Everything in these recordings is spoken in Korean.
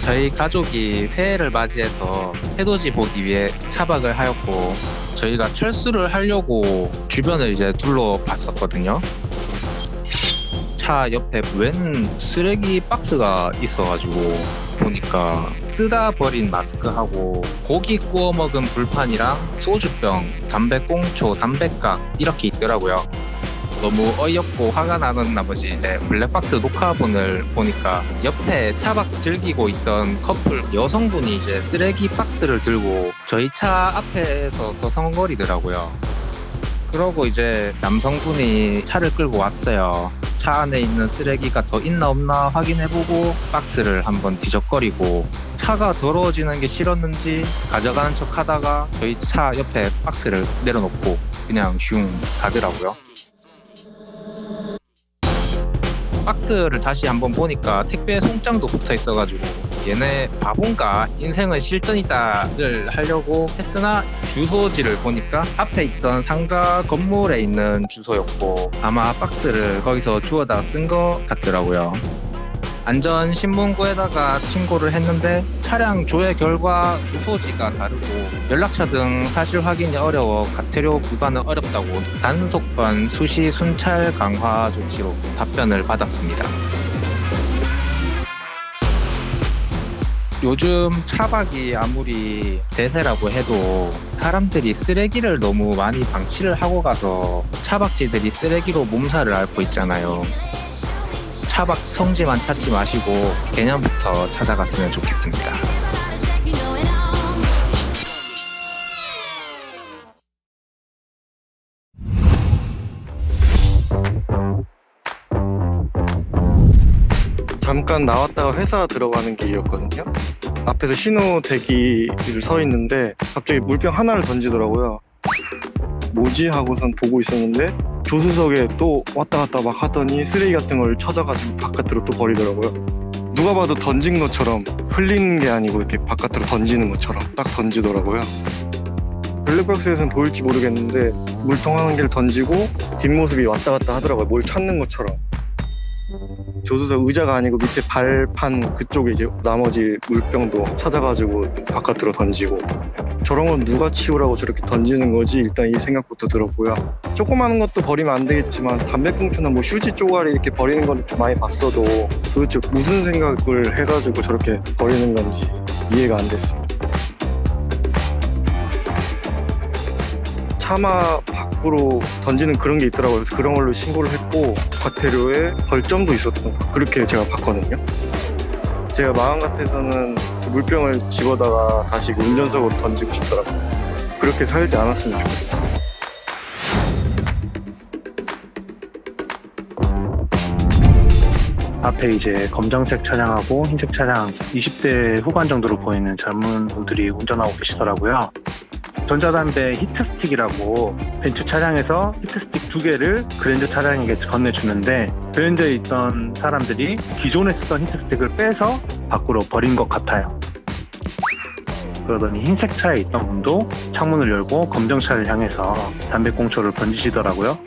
저희 가족이 새해를 맞이해서 해돋이 보기 위해 차박을 하였고, 저희가 철수를 하려고 주변을 이제 둘러봤었거든요. 차 옆에 웬 쓰레기 박스가 있어가지고 보니까 쓰다 버린 마스크하고 고기 구워 먹은 불판이랑 소주병, 담배꽁초, 담배각 이렇게 있더라고요. 너무 어이없고 화가 나는 나머지 이제 블랙박스 녹화본을 보니까 옆에 차박 즐기고 있던 커플 여성분이 이제 쓰레기 박스를 들고 저희 차 앞에서 서성거리더라고요. 그러고 이제 남성분이 차를 끌고 왔어요. 차 안에 있는 쓰레기가 더 있나 없나 확인해보고 박스를 한번 뒤적거리고, 차가 더러워지는 게 싫었는지 가져가는 척 하다가 저희 차 옆에 박스를 내려놓고 그냥 슝 가더라고요. 박스를 다시 한번 보니까 택배 송장도 붙어 있어가지고 얘네 바본가, 인생은 실전이다를 하려고 했으나 주소지를 보니까 앞에 있던 상가 건물에 있는 주소였고 아마 박스를 거기서 주워다 쓴 것 같더라고요. 안전신문고에다가 신고를 했는데 차량 조회 결과 주소지가 다르고 연락처 등 사실 확인이 어려워 과태료 부과는 어렵다고 단속반 수시 순찰 강화 조치로 답변을 받았습니다. 요즘 차박이 아무리 대세라고 해도 사람들이 쓰레기를 너무 많이 방치를 하고 가서 차박지들이 쓰레기로 몸살을 앓고 있잖아요. 차박 성지만 찾지 마시고 개념부터 찾아갔으면 좋겠습니다. 잠깐 나왔다가 회사 들어가는 길이었거든요. 앞에서 신호 대기를 서 있는데 갑자기 물병 하나를 던지더라고요. 뭐지? 하고선 보고 있었는데 조수석에 또 왔다 갔다 막 하더니 쓰레기 같은 걸 찾아가지고 바깥으로 또 버리더라고요. 누가 봐도 던진 것처럼, 흘리는 게 아니고 이렇게 바깥으로 던지는 것처럼 딱 던지더라고요. 블랙박스에서는 보일지 모르겠는데 물통 한 개를 던지고 뒷모습이 왔다 갔다 하더라고요. 뭘 찾는 것처럼. 조수석 의자가 아니고 밑에 발판 그쪽에 이제 나머지 물병도 찾아가지고 바깥으로 던지고, 저런 건 누가 치우라고 저렇게 던지는 거지, 일단 이 생각부터 들었고요. 조그마한 것도 버리면 안 되겠지만 담배꽁초나 뭐 휴지 쪼가리 이렇게 버리는 건 좀 많이 봤어도 도대체 무슨 생각을 해가지고 저렇게 버리는 건지 이해가 안 됐습니다. 차마 밖으로 던지는 그런 게 있더라고요. 그래서 그런 걸로 신고를 했고 과태료에 벌점도 있었던 거, 그렇게 제가 봤거든요. 제가 마음 같아서는 물병을 집어다가 다시 운전석으로 던지고 싶더라고요. 그렇게 살지 않았으면 좋겠어요. 앞에 이제 검정색 차량하고 흰색 차량 20대 후반 정도로 보이는 젊은 분들이 운전하고 계시더라고요. 전자담배 히트스틱이라고 벤츠 차량에서 히트스틱 2개를 그랜저 차량에게 건네주는데, 그랜저에 있던 사람들이 기존에 쓰던 히트스틱을 빼서 밖으로 버린 것 같아요. 그러더니 흰색 차에 있던 분도 창문을 열고 검정 차를 향해서 담배꽁초를 던지시더라고요.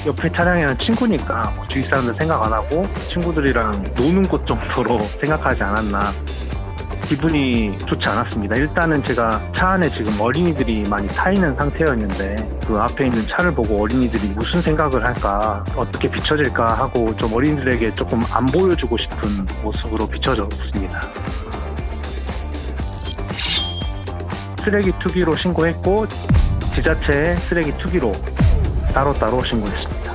옆에 차량에는 친구니까 주위 사람들 생각 안 하고 친구들이랑 노는 곳 정도로 생각하지 않았나. 기분이 좋지 않았습니다. 일단은 제가 차 안에 지금 어린이들이 많이 타 있는 상태였는데 그 앞에 있는 차를 보고 어린이들이 무슨 생각을 할까, 어떻게 비춰질까 하고 좀 어린이들에게 조금 안 보여주고 싶은 모습으로 비춰졌습니다. 쓰레기 투기로 신고했고 지자체에 쓰레기 투기로 따로따로 신고했습니다.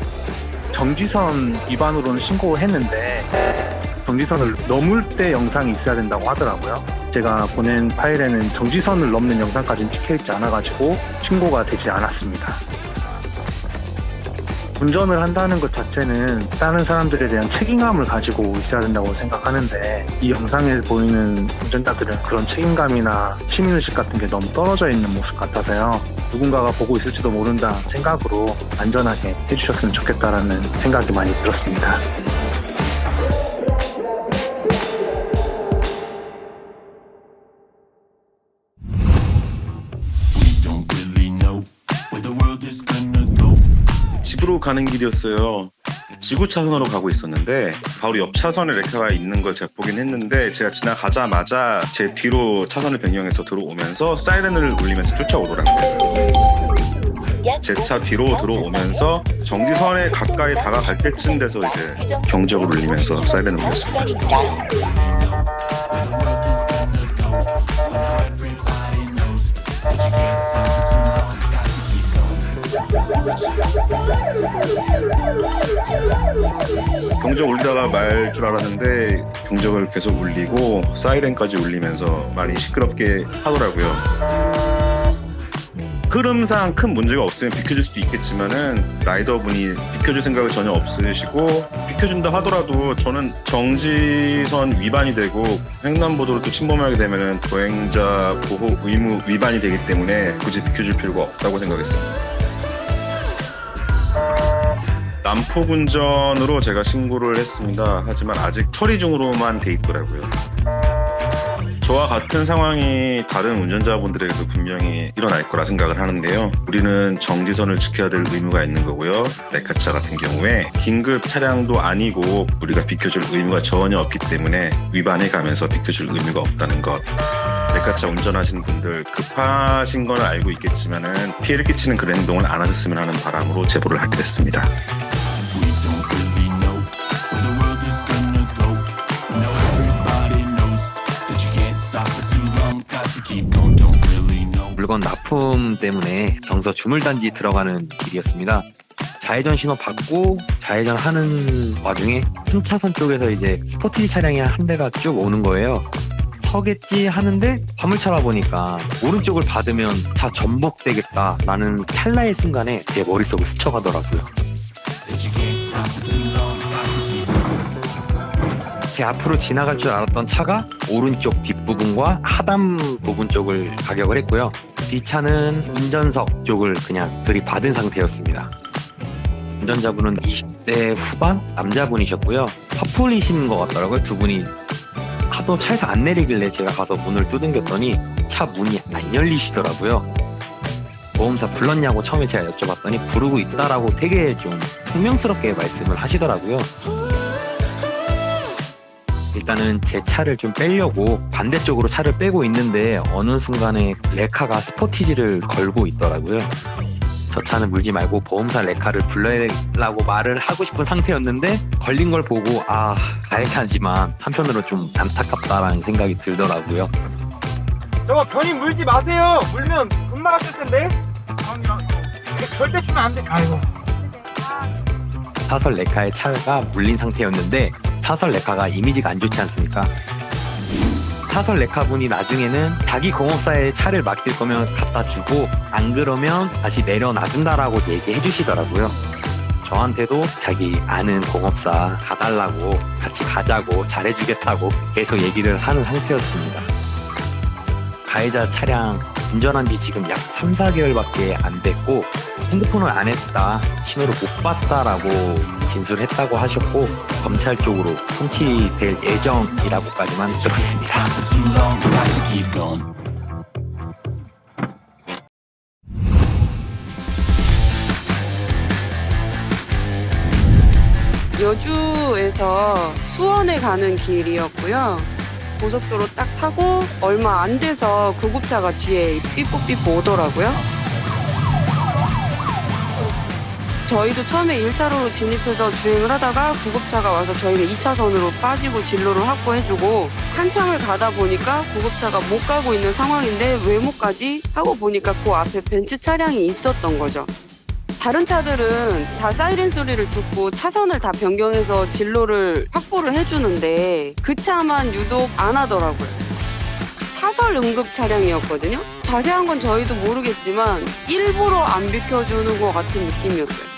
정지선 위반으로는 신고했는데 정지선을 넘을 때 영상이 있어야 된다고 하더라고요. 제가 보낸 파일에는 정지선을 넘는 영상까지는 찍혀있지 않아가지고 신고가 되지 않았습니다. 운전을 한다는 것 자체는 다른 사람들에 대한 책임감을 가지고 있어야 된다고 생각하는데, 이 영상에 보이는 운전자들은 그런 책임감이나 시민의식 같은 게 너무 떨어져 있는 모습 같아서요. 누군가가 보고 있을지도 모른다 생각으로 안전하게 해주셨으면 좋겠다라는 생각이 많이 들었습니다. Don't really know where the world is gonna go. 우측으로 가는 길이었어요. 지구 차선으로 가고 있었는데 바로 옆 차선에 레카가 있는 걸 제가 보긴 했는데 제가 지나가자마자 제 뒤로 차선을 변경해서 들어오면서 사이렌을 울리면서 쫓아오더라고요. 제 차 뒤로 들어오면서 정지선에 가까이 다가갈 때쯤 돼서 이제 경적을 울리면서 사이렌을 울렸습니다. 경적 울다가 말 줄 알았는데 경적을 계속 울리고 사이렌까지 울리면서 많이 시끄럽게 하더라고요. 흐름상 큰 문제가 없으면 비켜줄 수도 있겠지만은 라이더분이 비켜줄 생각을 전혀 없으시고 비켜준다 하더라도 저는 정지선 위반이 되고 횡단보도를 또 침범하게 되면은 보행자 보호 의무 위반이 되기 때문에 굳이 비켜줄 필요가 없다고 생각했습니다. 난폭운전으로 제가 신고를 했습니다. 하지만 아직 처리 중으로만 돼 있더라고요. 저와 같은 상황이 다른 운전자분들에게도 분명히 일어날 거라 생각을 하는데요. 우리는 정지선을 지켜야 될 의무가 있는 거고요. 레카차 같은 경우에 긴급 차량도 아니고 우리가 비켜줄 의무가 전혀 없기 때문에 위반해 가면서 비켜줄 의무가 없다는 것. 레카차 운전하시는 분들 급하신 건 알고 있겠지만은 피해를 끼치는 그런 행동을 안 하셨으면 하는 바람으로 제보를 하게 됐습니다. 물건 납품 때문에 병서 주물단지 들어가는 길이었습니다. 좌회전 신호 받고 좌회전 하는 와중에 한 차선 쪽에서 이제 스포티지 차량이 한 대가 쭉 오는 거예요. 서겠지 하는데 화물차라 보니까 오른쪽을 받으면 차 전복되겠다라는 찰나의 순간에 제 머릿속을 스쳐가더라고요. 제 앞으로 지나갈 줄 알았던 차가 오른쪽 뒷부분과 하단 부분 쪽을 가격을 했고요. 뒷차는 운전석 쪽을 그냥 들이받은 상태였습니다. 운전자분은 20대 후반 남자분이셨고요. 커플이신 것 같더라고요. 두 분이 하도 차에서 안 내리길래 제가 가서 문을 두들겼더니 차 문이 안 열리시더라고요. 보험사 불렀냐고 처음에 제가 여쭤봤더니 부르고 있다라고 되게 좀 퉁명스럽게 말씀을 하시더라고요. 일단은 제 차를 좀 빼려고 반대쪽으로 차를 빼고 있는데 어느 순간에 레카가 스포티지를 걸고 있더라고요. 저 차는 물지 말고 보험사 레카를 불러야라고 말을 하고 싶은 상태였는데 걸린 걸 보고 가해자지만 한편으로 좀 안타깝다라는 생각이 들더라고요. 저거 변이 물지 마세요. 물면 금방 갔을 텐데. 절대 주면 안 돼. 아이고. 사설 레카의 차가 물린 상태였는데 사설 레카가 이미지가 안 좋지 않습니까? 사설 레카분이 나중에는 자기 공업사에 차를 맡길 거면 갖다 주고 안 그러면 다시 내려놔준다라고 얘기해 주시더라고요. 저한테도 자기 아는 공업사 가달라고 같이 가자고 잘해주겠다고 계속 얘기를 하는 상태였습니다. 가해자 차량 운전한 지 지금 약 3, 4개월밖에 안 됐고 핸드폰을 안 했다, 신호를 못 봤다라고 진술했다고 하셨고 검찰 쪽으로 송치될 예정이라고까지만 들었습니다. 여주에서 수원에 가는 길이었고요. 고속도로 딱 타고 얼마 안 돼서 구급차가 뒤에 삐뽀삐뽀 오더라고요. 저희도 처음에 1차로로 진입해서 주행을 하다가 구급차가 와서 저희는 2차선으로 빠지고 진로를 확보해주고 한참을 가다 보니까 구급차가 못 가고 있는 상황인데 왜 못 가지? 하고 보니까 그 앞에 벤츠 차량이 있었던 거죠. 다른 차들은 다 사이렌 소리를 듣고 차선을 다 변경해서 진로를 확보를 해주는데 그 차만 유독 안 하더라고요. 사설 응급 차량이었거든요. 자세한 건 저희도 모르겠지만 일부러 안 비켜주는 것 같은 느낌이었어요.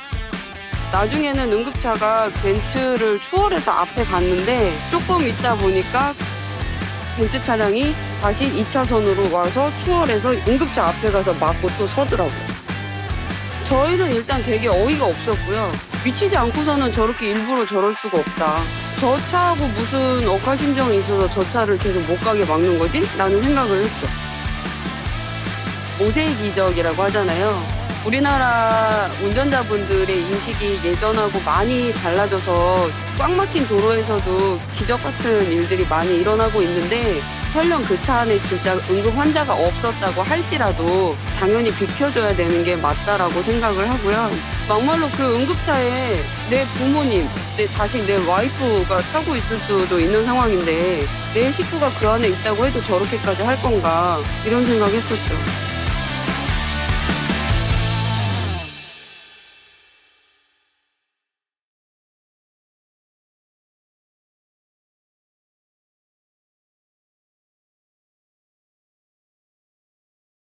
나중에는 응급차가 벤츠를 추월해서 앞에 갔는데 조금 있다 보니까 벤츠 차량이 다시 2차선으로 와서 추월해서 응급차 앞에 가서 막고 또 서더라고요. 저희는 일단 되게 어이가 없었고요. 미치지 않고서는 저렇게 일부러 저럴 수가 없다. 저 차하고 무슨 억하심정이 있어서 저 차를 계속 못 가게 막는 거지? 라는 생각을 했죠. 모세의 기적이라고 하잖아요. 우리나라 운전자분들의 인식이 예전하고 많이 달라져서 꽉 막힌 도로에서도 기적 같은 일들이 많이 일어나고 있는데 설령 그 차 안에 진짜 응급 환자가 없었다고 할지라도 당연히 비켜줘야 되는 게 맞다라고 생각을 하고요. 막말로 그 응급차에 내 부모님, 내 자식, 내 와이프가 타고 있을 수도 있는 상황인데 내 식구가 그 안에 있다고 해도 저렇게까지 할 건가 이런 생각했었죠.